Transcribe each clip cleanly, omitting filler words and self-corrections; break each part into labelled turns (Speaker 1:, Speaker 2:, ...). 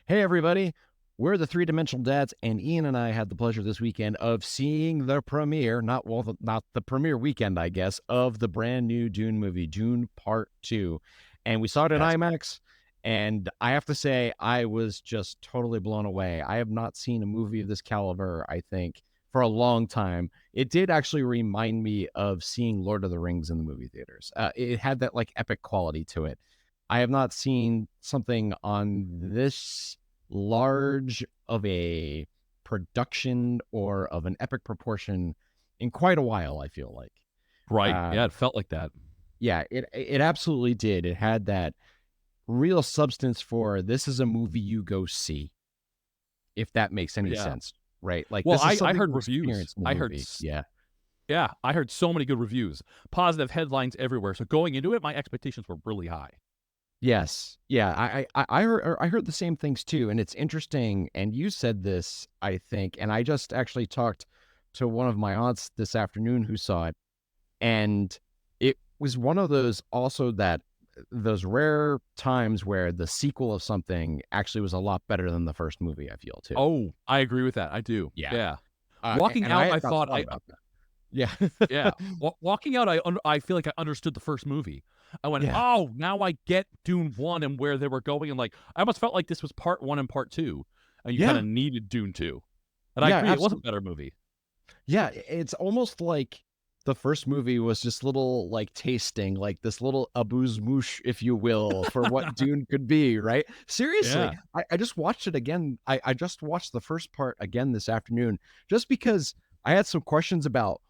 Speaker 1: Hey, everybody. We're the Three Dimensional Dads, and Ian and I had the pleasure this weekend of seeing the premiere, not the premiere weekend, I guess, of the brand new Dune movie, Dune Part 2. And we saw it in
Speaker 2: Yes.
Speaker 1: IMAX, and I have to say, I was just totally blown away. I have not seen a movie of this caliber, I think, for a long time. It did actually remind me of seeing Lord of the Rings in the movie theaters. It had that like epic quality to it. I have not seen something on this large of a production or of an epic proportion in quite a while, I feel like.
Speaker 2: Right.
Speaker 1: Uh,
Speaker 2: Yeah, it felt like that.
Speaker 1: yeah, it absolutely did. It had that real substance for this is a movie you go see, if that makes any
Speaker 2: Yeah.
Speaker 1: sense, right? Like
Speaker 2: Well,
Speaker 1: this is
Speaker 2: I
Speaker 1: something
Speaker 2: heard
Speaker 1: you
Speaker 2: reviews.
Speaker 1: experience in the
Speaker 2: I heard
Speaker 1: movie. Yeah.
Speaker 2: yeah, I heard so many good reviews. Positive headlines everywhere. So going into it, my expectations were really high.
Speaker 1: Yes. Yeah. I heard the same things too. And it's interesting. And you said this, I think, and I just actually talked to one of my aunts this afternoon who saw it. And it was one of those also that those rare times where the sequel of something actually was a lot better than the first movie, I feel too.
Speaker 2: Oh, I agree with that. I do.
Speaker 1: Yeah.
Speaker 2: Yeah. Walking
Speaker 1: And I
Speaker 2: out,
Speaker 1: had
Speaker 2: I
Speaker 1: not
Speaker 2: thought
Speaker 1: thought about that. Yeah.
Speaker 2: yeah. Walking out, I feel like I understood the first movie. I went,
Speaker 1: Yeah.
Speaker 2: oh, now I get Dune 1 and where they were going. And like, I almost felt like this was part 1 and part 2. And you kind
Speaker 1: Yeah.
Speaker 2: of needed Dune 2. And I
Speaker 1: Yeah.
Speaker 2: agree, it was a
Speaker 1: Absolutely.
Speaker 2: better movie.
Speaker 1: Yeah, it's almost like the first movie was just little like tasting, like this little abuse moosh, if you will, for what Dune could be, right? Seriously,
Speaker 2: Yeah.
Speaker 1: I just watched it again. I just watched the first part again this afternoon, just because I had some questions about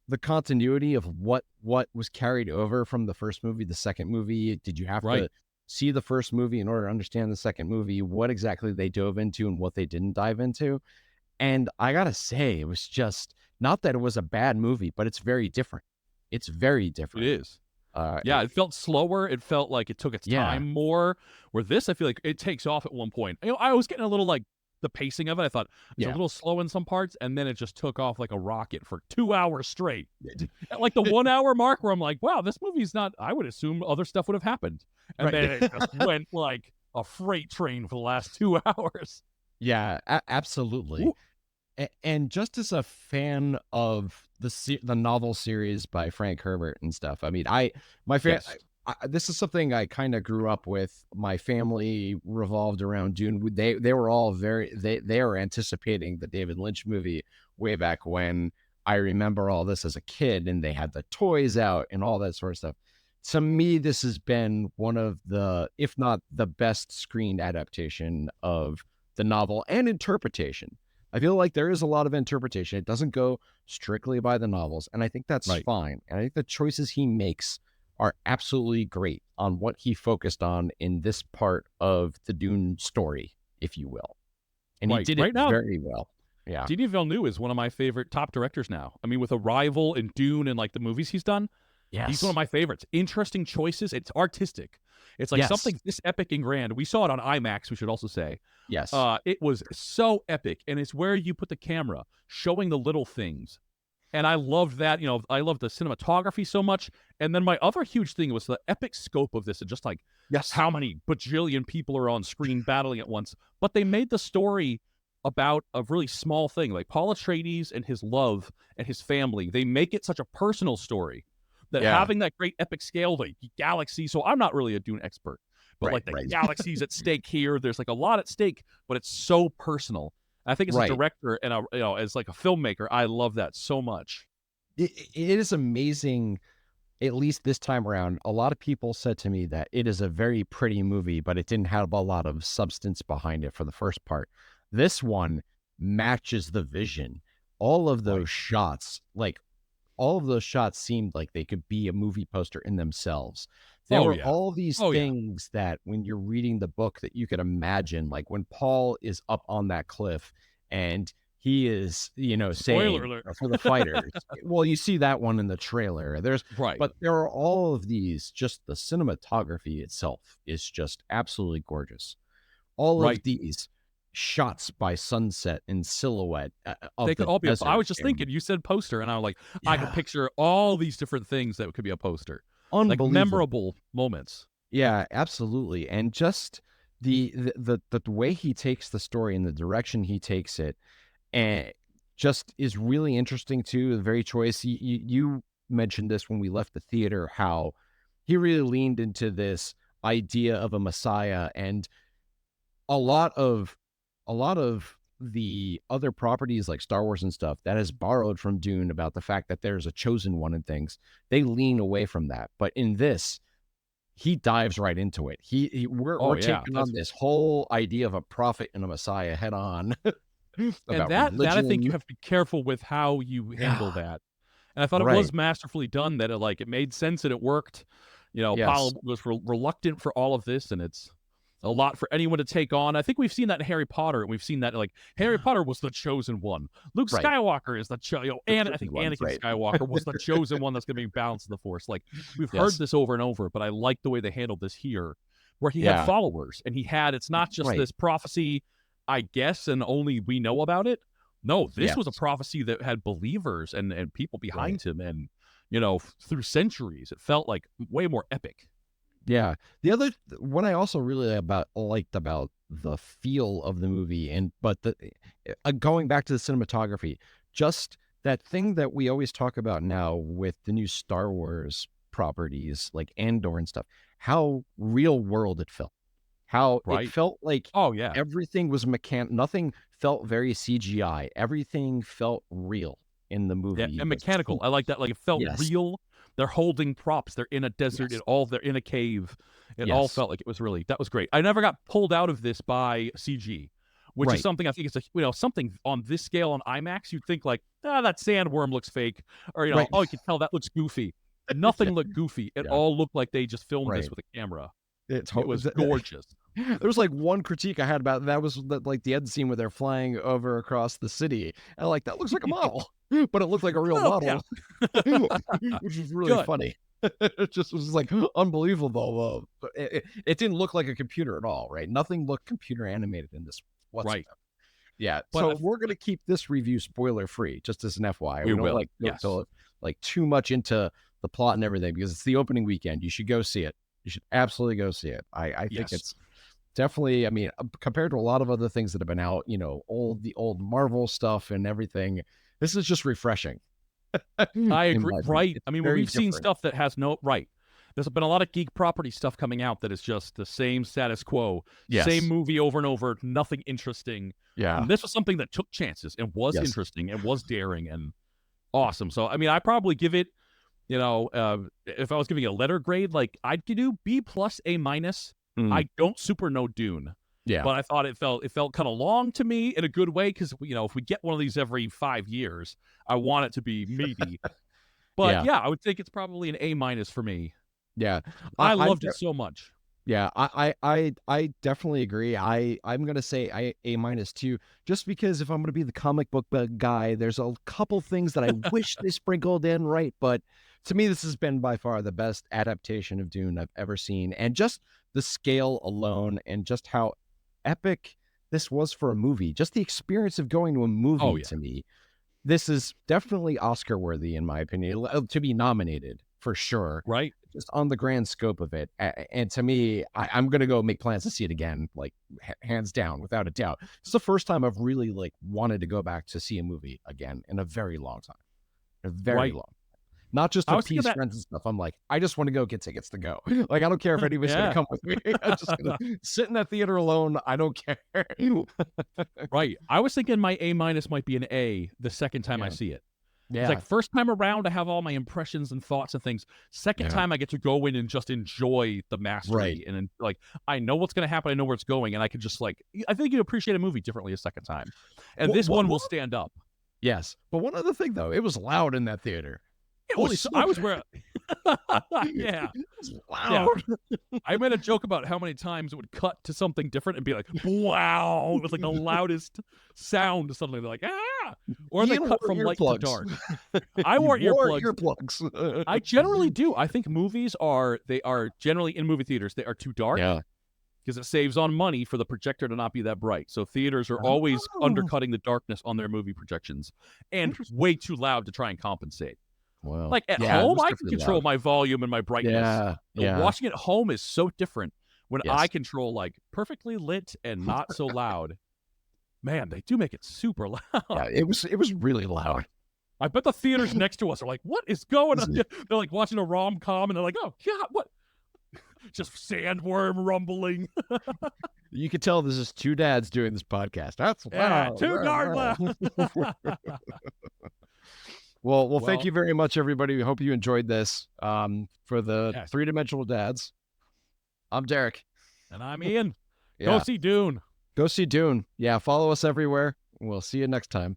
Speaker 1: the continuity of what was carried over from the first movie, the second movie. Did you have
Speaker 2: Right.
Speaker 1: to see the first movie in order to understand the second movie? What exactly they dove into and what they didn't dive into? And I gotta say, it was just not that it was a bad movie, but it's very different. It's very
Speaker 2: It
Speaker 1: different.
Speaker 2: is.
Speaker 1: Uh,
Speaker 2: Yeah,
Speaker 1: it,
Speaker 2: it felt slower. It felt like it took its
Speaker 1: yeah,
Speaker 2: time more. Where this, I feel like it takes off at one point. I was getting a little like the pacing of it. I thought it's a
Speaker 1: yeah.
Speaker 2: little slow in some parts, and then it just took off like a rocket for 2 hours straight. At like the 1 hour mark, where I'm like, wow, this movie's not. I would assume other stuff would have happened, and
Speaker 1: Right.
Speaker 2: then it just went like a freight train for the last 2 hours.
Speaker 1: Yeah, absolutely.
Speaker 2: Ooh,
Speaker 1: And just as a fan of the novel series by Frank Herbert and stuff, I mean, my fa-
Speaker 2: yes,
Speaker 1: this is something I kind of grew up with. My family revolved around Dune. They were all they were anticipating the David Lynch movie way back when. I remember all this as a kid, and they had the toys out and all that sort of stuff. To me, this has been one of the, if not the best screened adaptation of the novel and interpretation. I feel like there is a lot of interpretation. It doesn't go strictly by the novels, and I think that's
Speaker 2: right.
Speaker 1: fine. And I think the choices he makes are absolutely great on what he focused on in this part of the Dune story, if you will. And he
Speaker 2: Right.
Speaker 1: did it
Speaker 2: Right now,
Speaker 1: very well. Yeah.
Speaker 2: Denis Villeneuve is one of my favorite top directors now. I mean, with Arrival and Dune and like the movies he's done, he's one of
Speaker 1: Yes.
Speaker 2: my favorites. Interesting choices. It's artistic. It's like
Speaker 1: Yes.
Speaker 2: something this epic and grand. We saw it on IMAX, we should also say.
Speaker 1: Yes.
Speaker 2: It was so epic. And it's where you put the camera, showing the little things. And I loved that. I loved the cinematography so much. And then my other huge thing was the epic scope of this and just like
Speaker 1: Yes.
Speaker 2: how many bajillion people are on screen battling at once. But they made the story about a really small thing, like Paul Atreides and his love and his family. They make it such a personal story that
Speaker 1: Yeah.
Speaker 2: having that great epic scale, the galaxy. So I'm not really a Dune expert, but
Speaker 1: Right.
Speaker 2: like the
Speaker 1: Right.
Speaker 2: galaxies at stake here, there's like a lot at stake, but it's so personal. I think as a
Speaker 1: Right.
Speaker 2: director and as like a filmmaker, I love that so much.
Speaker 1: It is amazing. At least this time around, a lot of people said to me that it is a very pretty movie, but it didn't have a lot of substance behind it for the first part. This one matches the vision. All of
Speaker 2: Right.
Speaker 1: those shots, like all of those shots seemed like they could be a movie poster in themselves. There
Speaker 2: Oh
Speaker 1: were
Speaker 2: yeah.
Speaker 1: all these
Speaker 2: Oh yeah.
Speaker 1: things that when you're reading the book that you could imagine, like when Paul is up on that cliff and he is,
Speaker 2: Spoiler
Speaker 1: saying
Speaker 2: alert.
Speaker 1: for the fighters. Well, you see that one in the trailer.
Speaker 2: Right.
Speaker 1: But there are all of these, just the cinematography itself is just absolutely gorgeous. All of
Speaker 2: Right.
Speaker 1: these shots by sunset in silhouette
Speaker 2: They
Speaker 1: of
Speaker 2: could
Speaker 1: the
Speaker 2: all be. I
Speaker 1: desert.
Speaker 2: was just thinking. You said poster, and I was like, I could
Speaker 1: Yeah,
Speaker 2: picture all these different things that could be a poster, like
Speaker 1: unbelievable.
Speaker 2: memorable moments.
Speaker 1: Yeah, absolutely. And just the way he takes the story and the direction he takes it, and just is really interesting too. The very choice you mentioned this when we left the theater, how he really leaned into this idea of a messiah, and a lot of the other properties like Star Wars and stuff that has borrowed from Dune about the fact that there's a chosen one and things, they lean away from that. But in this, he dives right into it.
Speaker 2: Oh
Speaker 1: We're
Speaker 2: yeah,
Speaker 1: taking
Speaker 2: that's
Speaker 1: on this whole idea of a prophet and a messiah head on
Speaker 2: and
Speaker 1: about
Speaker 2: that I think you
Speaker 1: religion.
Speaker 2: have to be careful with how you handle
Speaker 1: Yeah,
Speaker 2: that. And I thought it
Speaker 1: right.
Speaker 2: was masterfully done. That it made sense and it worked.
Speaker 1: Yes,
Speaker 2: Paul was reluctant for all of this, and it's a lot for anyone to take on. I think we've seen that in Harry Potter, and we've seen that like Harry Potter was the chosen one. Luke
Speaker 1: right.
Speaker 2: Skywalker is
Speaker 1: The
Speaker 2: and I
Speaker 1: chosen
Speaker 2: think
Speaker 1: one,
Speaker 2: Anakin
Speaker 1: right.
Speaker 2: Skywalker was the chosen one that's going to be balanced in the Force. Like we've heard
Speaker 1: Yes.
Speaker 2: this over and over, but I like the way they handled this here, where he had
Speaker 1: Yeah,
Speaker 2: followers, and he had it's not just
Speaker 1: right.
Speaker 2: this prophecy, I guess, and only we know about it. No, this was a
Speaker 1: Yes,
Speaker 2: prophecy that had believers and people
Speaker 1: right.
Speaker 2: behind him, and through centuries, it felt like way more epic.
Speaker 1: Yeah. What I also really liked about the feel of the movie, and but going back to the cinematography, just that thing that we always talk about now with the new Star Wars properties like Andor and stuff, how real world it felt. How it
Speaker 2: Right?
Speaker 1: felt like
Speaker 2: Oh yeah,
Speaker 1: everything was nothing felt very CGI. Everything felt real in the
Speaker 2: yeah,
Speaker 1: movie.
Speaker 2: and mechanical. I like that. Like it felt
Speaker 1: Yes.
Speaker 2: real. They're holding props. They're in a desert.
Speaker 1: Yes.
Speaker 2: They're in a cave. It all
Speaker 1: Yes.
Speaker 2: felt like it was really that was great. I never got pulled out of this by CG, which is
Speaker 1: Right.
Speaker 2: something I think is something on this scale on IMAX. You'd think like that sandworm looks fake, or
Speaker 1: Right.
Speaker 2: oh you can tell that looks goofy.
Speaker 1: Yeah.
Speaker 2: Nothing looked goofy. It
Speaker 1: Yeah.
Speaker 2: all looked like they just filmed this
Speaker 1: Right.
Speaker 2: with a camera.
Speaker 1: It's
Speaker 2: It
Speaker 1: ho
Speaker 2: was
Speaker 1: th
Speaker 2: gorgeous.
Speaker 1: there was, like, one critique I had about that was like, the end scene where they're flying over across the city, and, like, that looks like a model, but it looked like a real
Speaker 2: Oh yeah,
Speaker 1: model, which was really
Speaker 2: good.
Speaker 1: funny. It just was, like, unbelievable, but it didn't look like a computer at all, right? Nothing looked computer animated in this
Speaker 2: Right,
Speaker 1: whatsoever. Yeah,
Speaker 2: but
Speaker 1: so we're gonna keep this review spoiler free, just as an FYI.
Speaker 2: we
Speaker 1: We don't
Speaker 2: will.
Speaker 1: like
Speaker 2: Yes,
Speaker 1: go, like, too much into the plot and everything because it's the opening weekend. You should go see it. You should absolutely go see it. I think
Speaker 2: yes.
Speaker 1: it's definitely, I mean, compared to a lot of other things that have been out, the old Marvel stuff and everything, this is just refreshing,
Speaker 2: I
Speaker 1: in
Speaker 2: agree.
Speaker 1: my opinion.
Speaker 2: Right.
Speaker 1: It's
Speaker 2: I mean, when
Speaker 1: very
Speaker 2: we've seen
Speaker 1: different.
Speaker 2: stuff that has no right. There's been a lot of geek property stuff coming out that is just the same status quo, same
Speaker 1: Yes.
Speaker 2: movie over and over, nothing interesting.
Speaker 1: Yeah.
Speaker 2: And this was something that took chances and was
Speaker 1: Yes.
Speaker 2: interesting and was daring and awesome. So, I mean, I probably give it, if I was giving it a letter grade, like I'd do B plus A minus.
Speaker 1: Mm.
Speaker 2: I don't super know Dune,
Speaker 1: Yeah.
Speaker 2: but I thought it felt kind of long to me in a good way because if we get one of these every 5 years, I want it to be meaty. But
Speaker 1: Yeah.
Speaker 2: yeah, I would think it's probably an A minus for me.
Speaker 1: Yeah.
Speaker 2: I
Speaker 1: I
Speaker 2: loved it so much.
Speaker 1: Yeah, I definitely agree. I'm gonna say A minus too, just because if I'm gonna be the comic book guy, there's a couple things that I wish they sprinkled in right, but to me, this has been by far the best adaptation of Dune I've ever seen, and just the scale alone, and just how epic this was for a movie. Just the experience of going to a
Speaker 2: Oh
Speaker 1: movie
Speaker 2: yeah,
Speaker 1: to me, this is definitely Oscar worthy in my opinion, to be nominated for sure,
Speaker 2: right.
Speaker 1: just on the grand scope of it. And to me, I'm gonna go make plans to see it again, like hands down, without a doubt. It's the first time I've really like wanted to go back to see a movie again in a very long time, a very
Speaker 2: Right.
Speaker 1: long. Not just
Speaker 2: I
Speaker 1: to
Speaker 2: was thinking
Speaker 1: appease
Speaker 2: that.
Speaker 1: friends and stuff. I'm like, I just want to go get tickets to go. Like, I don't care if anybody's gonna
Speaker 2: Yeah.
Speaker 1: come with me. I'm just gonna sit in that theater alone. I don't care.
Speaker 2: Right. I was thinking my A minus might be an A the second time I
Speaker 1: Yeah.
Speaker 2: see it. It's like
Speaker 1: Yeah.
Speaker 2: first time around, I have all my impressions and thoughts and things. Second
Speaker 1: Yeah.
Speaker 2: time, I get to go in and just enjoy the
Speaker 1: Right.
Speaker 2: mastery and then, like I know what's going to happen. I know where it's going, and I can just like I think you appreciate a movie differently a second time, and this one will stand up.
Speaker 1: Yes. But one other thing though, it was loud in that theater.
Speaker 2: It was.
Speaker 1: Holy
Speaker 2: I
Speaker 1: smoke.
Speaker 2: was where. Yeah.
Speaker 1: It was
Speaker 2: Yeah.
Speaker 1: loud.
Speaker 2: I made a joke about how many times it would cut to something different and be like, wow, with like the loudest sound suddenly. They're like, ah, or they
Speaker 1: Ian
Speaker 2: cut
Speaker 1: wore
Speaker 2: from light to
Speaker 1: earplugs.
Speaker 2: dark. I
Speaker 1: He
Speaker 2: wore
Speaker 1: wore
Speaker 2: earplugs.
Speaker 1: earplugs.
Speaker 2: I generally do. I think movies are generally in movie theaters, they are too dark
Speaker 1: Yeah.
Speaker 2: because it saves on money for the projector to not be that bright. So theaters are always
Speaker 1: Oh,
Speaker 2: undercutting the darkness on their movie projections and
Speaker 1: interesting.
Speaker 2: way too loud to try and compensate.
Speaker 1: Well,
Speaker 2: Like at
Speaker 1: yeah, it
Speaker 2: home,
Speaker 1: was
Speaker 2: I can
Speaker 1: definitely
Speaker 2: control
Speaker 1: loud.
Speaker 2: my volume and my brightness.
Speaker 1: Yeah, yeah,
Speaker 2: Watching it at home is so different When I
Speaker 1: Yes.
Speaker 2: control like perfectly lit and not so loud, man, they do make it super loud.
Speaker 1: Yeah, it was really loud.
Speaker 2: I bet the theaters next to us are like, what is going on? They're like watching a rom-com and they're like, oh God, what? Just sandworm rumbling.
Speaker 1: You could tell this is two dads doing this podcast. That's
Speaker 2: Yeah,
Speaker 1: loud.
Speaker 2: too guard loud.
Speaker 1: Well, thank
Speaker 2: Well,
Speaker 1: you very much, everybody. We hope you enjoyed this. For the
Speaker 2: yes.
Speaker 1: three-dimensional dads, I'm Derek.
Speaker 2: And I'm Ian. Go
Speaker 1: Yeah,
Speaker 2: see Dune.
Speaker 1: go see Dune. Yeah, follow us everywhere. We'll see you next time.